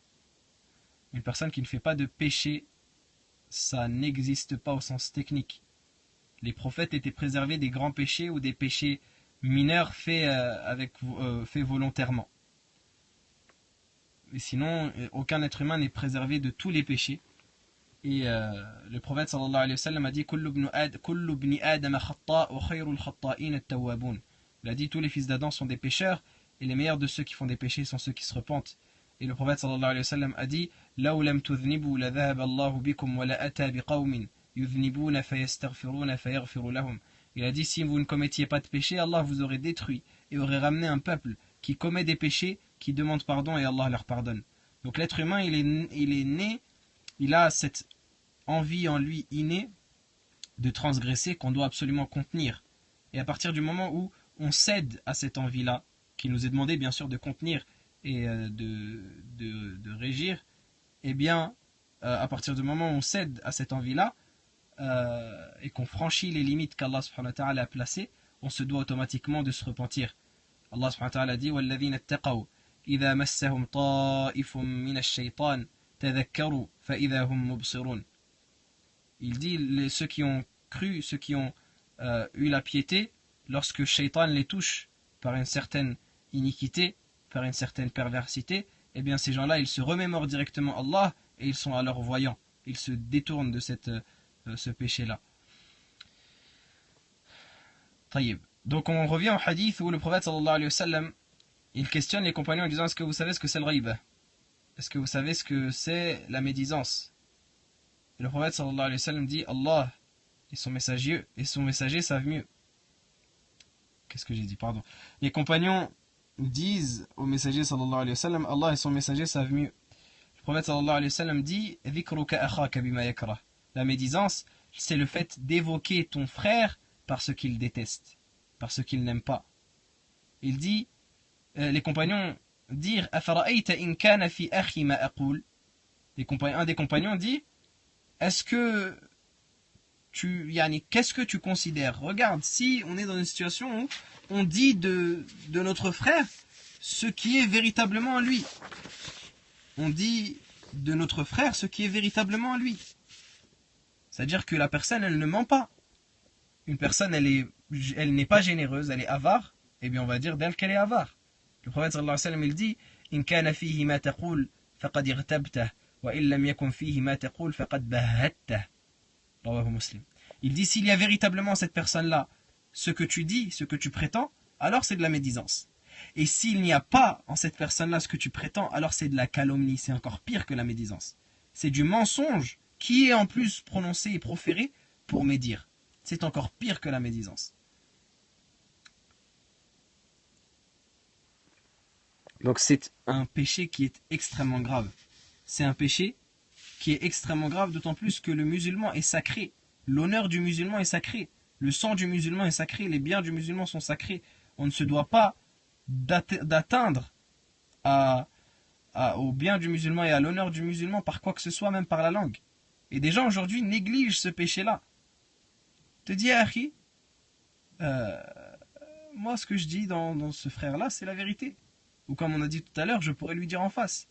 S2: Une personne qui ne fait pas de péché, ça n'existe pas au sens technique. Les prophètes étaient préservés des grands péchés ou des péchés mineurs faits volontairement. Mais sinon, aucun être humain n'est préservé de tous les péchés. Et le prophète sallallahu alayhi wa sallam a dit Kullu ibni Adam khata wa khayrul khata'in at-tawwabun. Il a dit tous les fils d'Adam sont des pécheurs et les meilleurs de ceux qui font des péchés sont ceux qui se repentent. Et le prophète sallallahu alayhi wa sallam a dit Law lam tudhnibu la dhahaba Allahu bikum wa la ata biqawmin yudhnibuna fayastaghfiruna fayaghfiru lahum. Il a dit si vous ne commettiez pas de péché, Allah vous aurait détruit et aurait ramené un peuple qui commet des péchés, qui demande pardon et Allah leur pardonne. Donc l'être humain, il est né, il a cette envie en lui innée de transgresser qu'on doit absolument contenir. Et à partir du moment où on cède à cette envie-là, qui nous est demandé bien sûr de contenir et de régir, eh bien, à partir du moment où on cède à cette envie-là, et qu'on franchit les limites qu'Allah subhanahu wa ta'ala a placées, on se doit automatiquement de se repentir. Allah subhanahu wa ta'ala dit وَالَّذِينَ اتَّقَوْا إِذَا مَسَّهُمْ طَائِفٌ مِّنَ الشَّيْطَانِ تَذَكَّرُوا فَإِذَا هُمْ مُبْصِرُونَ. Il dit ceux qui ont cru, ceux qui ont eu la piété, lorsque Shaitan les touche par une certaine iniquité, par une certaine perversité, eh bien ces gens-là, ils se remémorent directement Allah et ils sont alors voyants. Ils se détournent de ce péché-là. Taïb. Donc on revient au hadith où le prophète sallallahu alayhi wa sallam, il questionne les compagnons en disant: est-ce que vous savez ce que c'est le ghaiba? Est-ce que vous savez ce que c'est la médisance? Et le prophète sallallahu alayhi wa sallam dit: Allah et son messager savent mieux. Qu'est-ce que j'ai dit? Pardon. Les compagnons disent au messager sallallahu alayhi wa sallam: Allah et son messager savent mieux. Le prophète sallallahu alayhi wa sallam dit: dhikruka akhaka bima yakrah. La médisance, c'est le fait d'évoquer ton frère par ce qu'il déteste, par ce qu'il n'aime pas. Il dit, les compagnons dirent: afara'ayta in kana fi akhi ma aqul. Un des compagnons dit: est-ce que qu'est-ce que tu considères? Regarde, si on est dans une situation où on dit de notre frère ce qui est véritablement lui. On dit de notre frère ce qui est véritablement lui. C'est-à-dire que la personne, elle ne ment pas. Une personne, elle n'est pas généreuse, elle est avare, et bien on va dire d'elle qu'elle est avare. Le prophète sallallahu alayhi wa sallam, il dit: in kana fihi ma taqul faqad irtabtah wa in lam yakun fihi ma taqul faqad bahattah. Rawahu Muslim. Il dit: s'il y a véritablement cette personne-là, ce que tu dis, ce que tu prétends, alors c'est de la médisance. Et s'il n'y a pas en cette personne-là ce que tu prétends, alors c'est de la calomnie, c'est encore pire que la médisance. C'est du mensonge qui est en plus prononcé et proféré pour médire. C'est encore pire que la médisance. Donc c'est un péché qui est extrêmement grave. C'est un péché qui est extrêmement grave, d'autant plus que le musulman est sacré. L'honneur du musulman est sacré. Le sang du musulman est sacré. Les biens du musulman sont sacrés. On ne se doit pas d'atteindre au bien du musulman et à l'honneur du musulman par quoi que ce soit, même par la langue. Et des gens aujourd'hui négligent ce péché-là. Te dis: Akhi, moi ce que je dis dans ce frère-là, c'est la vérité. Ou comme on a dit tout à l'heure, je pourrais lui dire en face.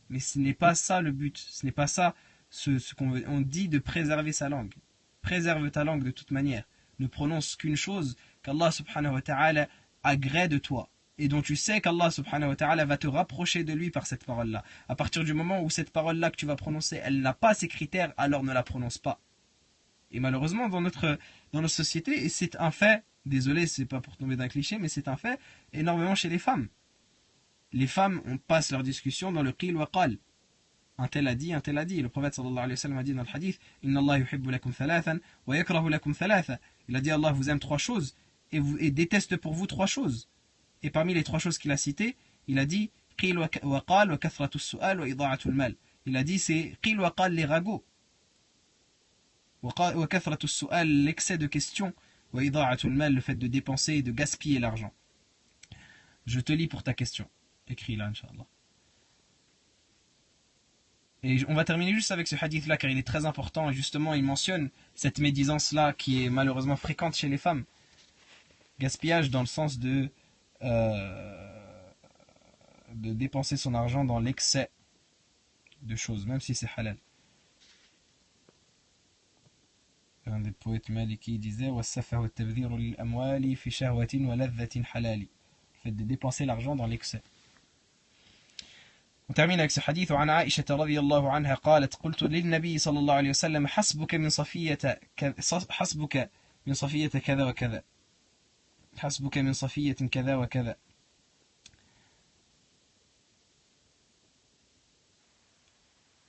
S2: Mais ce n'est pas ça le but. Ce n'est pas ça ce qu'on dit de préserver sa langue. Préserve ta langue de toute manière. Ne prononce qu'une chose qu'Allah subhanahu wa ta'ala agrée de toi. Et dont tu sais qu'Allah subhanahu wa ta'ala va te rapprocher de lui par cette parole-là. À partir du moment où cette parole-là que tu vas prononcer, elle n'a pas ces critères, alors ne la prononce pas. Et malheureusement, dans notre société, et c'est un fait, désolé, c'est pas pour tomber d'un cliché, mais c'est un fait, énormément chez les femmes. Les femmes, on passe leur discussion dans le qil wa qal. Un tel a dit, un tel a dit. Le prophète sallallahu alayhi wa sallam a dit dans le hadith: Inna Allah yuhibbu lakum thalathan wa yakrahu lakum thalatha. Il a dit: Allah vous aime 3 choses et déteste pour vous 3 choses. Et parmi les 3 choses qu'il a citées, il a dit: qil wa qal wa kathratu su'al wa ida'atu al-mal. Il a dit c'est qil wa qal, les ragots. Wa kathratu su'al, l'excès de questions. Wa ida'atu al-mal, le fait de dépenser et de gaspiller l'argent. Je te lis pour ta question. Écris là, Inch'Allah. Et on va terminer juste avec ce hadith-là, car il est très important. Et justement, il mentionne cette médisance-là qui est malheureusement fréquente chez les femmes. Gaspillage dans le sens de dépenser son argent dans l'excès de choses, même si c'est halal. Un des poètes maliki disait: وَالسَّفَهُ التَّبْذِيرُ لِلْأَمْوَالِ فِي شَهْوَةٍ وَلَذَّةٍ حَلَالِ. Le fait de dépenser l'argent dans l'excès. On termine avec ce hadith. وعن عائشة رضي الله عنها قالت: قلت للنبي صلى الله عليه وسلم حسبك من صفية كذا وكذا. حسبك من صفية كذا وكذا.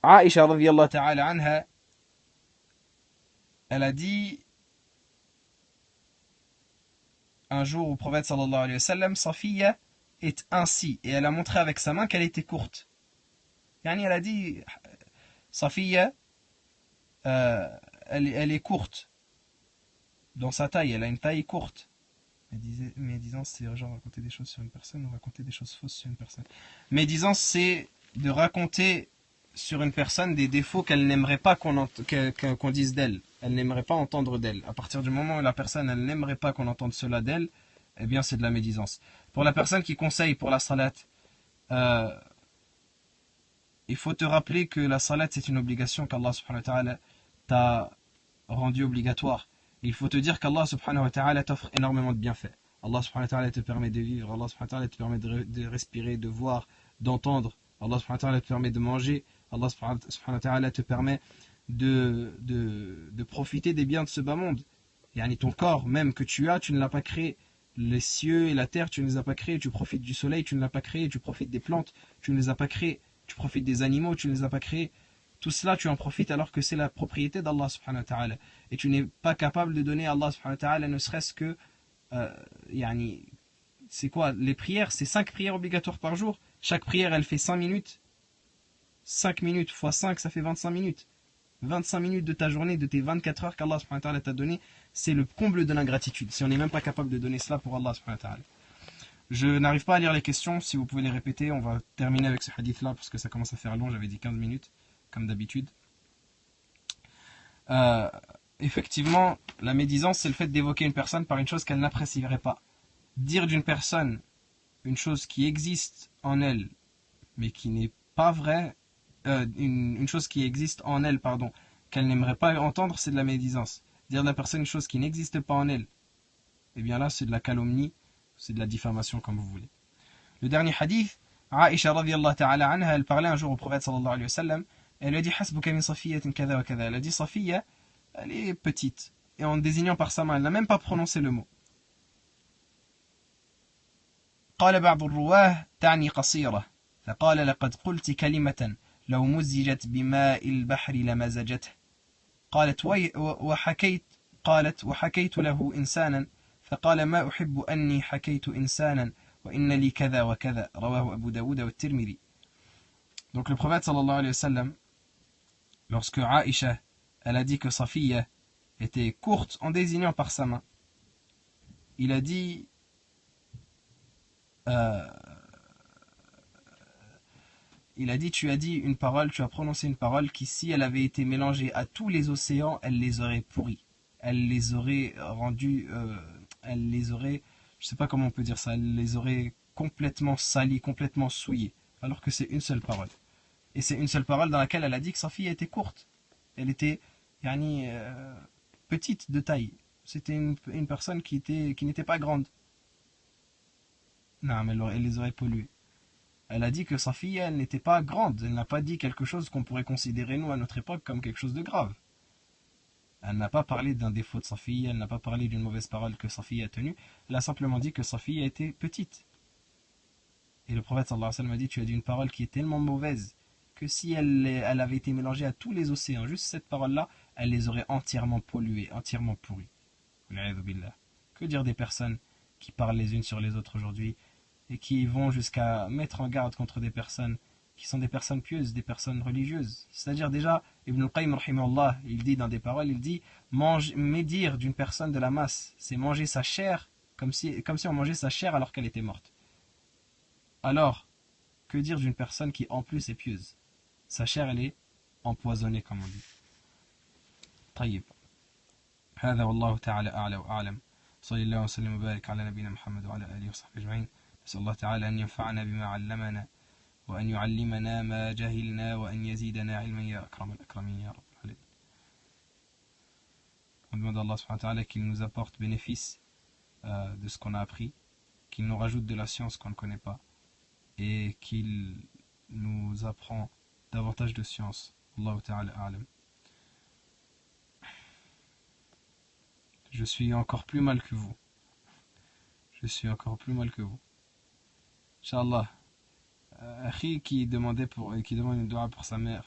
S2: Aïcha radiyallahu ta'ala anha, elle a dit: un jour au prophète sallallahu alayhi wa sallam, Safiya est ainsi, et elle a montré avec sa main qu'elle était courte. Yani elle a dit, Safiya, elle est courte dans sa taille, elle a une taille courte. Médisance, c'est genre raconter des choses sur une personne ou raconter des choses fausses sur une personne. Médisance, c'est de raconter sur une personne des défauts qu'elle n'aimerait pas qu'on dise d'elle. Elle n'aimerait pas entendre d'elle. À partir du moment où la personne, elle n'aimerait pas qu'on entende cela d'elle, eh bien c'est de la médisance. Pour la personne qui conseille pour la salat, il faut te rappeler que la salat c'est une obligation qu'Allah subhanahu wa ta'ala t'a rendue obligatoire. Il faut te dire qu'Allah subhanahu wa ta'ala t'offre énormément de bienfaits. Allah subhanahu wa ta'ala te permet de vivre, Allah subhanahu wa ta'ala te permet de respirer, de voir, d'entendre. Allah subhanahu wa ta'ala te permet de manger, Allah subhanahu wa ta'ala te permet de profiter des biens de ce bas monde. Yani ton corps même que tu as, tu ne l'as pas créé. Les cieux et la terre, tu ne les as pas créés. Tu profites du soleil, tu ne l'as pas créé. Tu profites des plantes, tu ne les as pas créées. Tu profites des animaux, tu ne les as pas créés. Tout cela, tu en profites alors que c'est la propriété d'Allah subhanahu wa ta'ala. Et tu n'es pas capable de donner à Allah subhanahu wa ta'ala ne serait-ce que... yani, c'est quoi? Les prières, c'est 5 prières obligatoires par jour. Chaque prière, elle fait 5 minutes. 5 minutes fois 5, ça fait 25 minutes. 25 minutes de ta journée, de tes 24 heures qu'Allah subhanahu wa ta'ala t'a donné, c'est le comble de l'ingratitude. Si on n'est même pas capable de donner cela pour Allah subhanahu wa ta'ala. Je n'arrive pas à lire les questions, si vous pouvez les répéter, on va terminer avec ce hadith-là parce que ça commence à faire long, j'avais dit 15 minutes, comme d'habitude. Effectivement, la médisance, c'est le fait d'évoquer une personne par une chose qu'elle n'apprécierait pas. Dire d'une personne une chose qui existe en elle, mais qui n'est pas vraie, une chose qui existe en elle, pardon, qu'elle n'aimerait pas entendre, c'est de la médisance. Dire de la personne une chose qui n'existe pas en elle, eh bien là, c'est de la calomnie, c'est de la diffamation, comme vous voulez. Le dernier hadith, Aïcha radiyallahu ta'ala anha, elle parlait un jour au prophète sallallahu alayhi wa sallam, elle lui a dit hasbuka min safiyatin kada wa kada. Elle a dit Safiya, elle est petite, et en désignant par sa main, elle n'a même pas prononcé le mot. قال بعض الرواه تعني قصيرة فقال لقد قلت كلمة لو مزجت بماء البحر لمزجته قالت وحكيت له إنسانا فقال ما أحب أني حكيت إنسانا وإن لي كذا وكذا رواه أبو داود والترمذي. Donc le prophète sallallahu alayhi wa sallam, lorsque Aïcha elle a dit que Safiya était courte en désignant par sa main, il a dit tu as dit une parole, tu as prononcé une parole qui, si elle avait été mélangée à tous les océans, elle les aurait pourris. Elle les aurait rendus, je sais pas comment on peut dire ça, elle les aurait complètement salis, complètement souillés. Alors que c'est une seule parole. Et c'est une seule parole dans laquelle elle a dit que sa fille était courte. Elle était, petite de taille. C'était une personne qui n'était pas grande. Non, mais elle les aurait pollués. Elle a dit que sa fille, elle n'était pas grande. Elle n'a pas dit quelque chose qu'on pourrait considérer, nous, à notre époque, comme quelque chose de grave. Elle n'a pas parlé d'un défaut de sa fille, elle n'a pas parlé d'une mauvaise parole que sa fille a tenue. Elle a simplement dit que sa fille était petite. Et le prophète sallallahu alayhi wa sallam a dit, tu as dit une parole qui est tellement mauvaise que si elle avait été mélangée à tous les océans, juste cette parole-là, elle les aurait entièrement pollués, entièrement pourris. Que dire des personnes qui parlent les unes sur les autres aujourd'hui et qui vont jusqu'à mettre en garde contre des personnes qui sont des personnes pieuses, des personnes religieuses. C'est-à-dire déjà, Ibn al-Qayyim rahimahullah, il dit dans des paroles, il dit médire d'une personne de la masse, c'est manger sa chair comme si on mangeait sa chair alors qu'elle était morte. Alors, que dire d'une personne qui en plus est pieuse? Sa chair elle est empoisonnée comme on dit. طيب هذا والله تعالى أعلى وأعلم صلى الله وسلم وبارك على نبينا محمد وعلى آله وصحبه أجمعين نسأل الله تعالى أن ينفعنا بما علمنا وأن يعلمنا ما جهلنا وأن يزيدنا علما يا أكرم الأكرمين يا رب العالمين. On demande à Allah subhanahu wa ta'ala qu'il nous apporte bénéfice de ce qu'on a appris, qu'il nous rajoute de la science qu'on ne connaît pas et qu'il nous apprend davantage de science. Allahu ta'ala a'lam. Je suis encore plus mal que vous. Je suis encore plus mal que vous. Inch'Allah. Akhi qui demande une dua pour sa mère.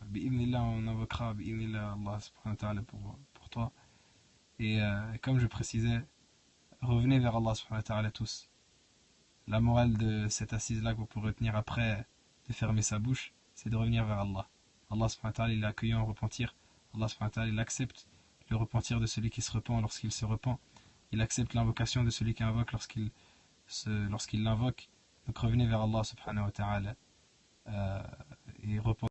S2: Bi'idhnillah, on invoquera bi'idhnillah Allah subhanahu wa ta'ala pour toi. Et comme je précisais, revenez vers Allah subhanahu wa ta'ala tous. La morale de cette assise-là que vous pourrez retenir après de fermer sa bouche, c'est de revenir vers Allah. Allah subhanahu wa ta'ala, il est accueillant au repentir. Allah subhanahu wa ta'ala, il accepte le repentir de celui qui se repent lorsqu'il se repent. Il accepte l'invocation de celui qui invoque lorsqu'il l'invoque. Donc revenez vers Allah subhanahu wa ta'ala et repentez.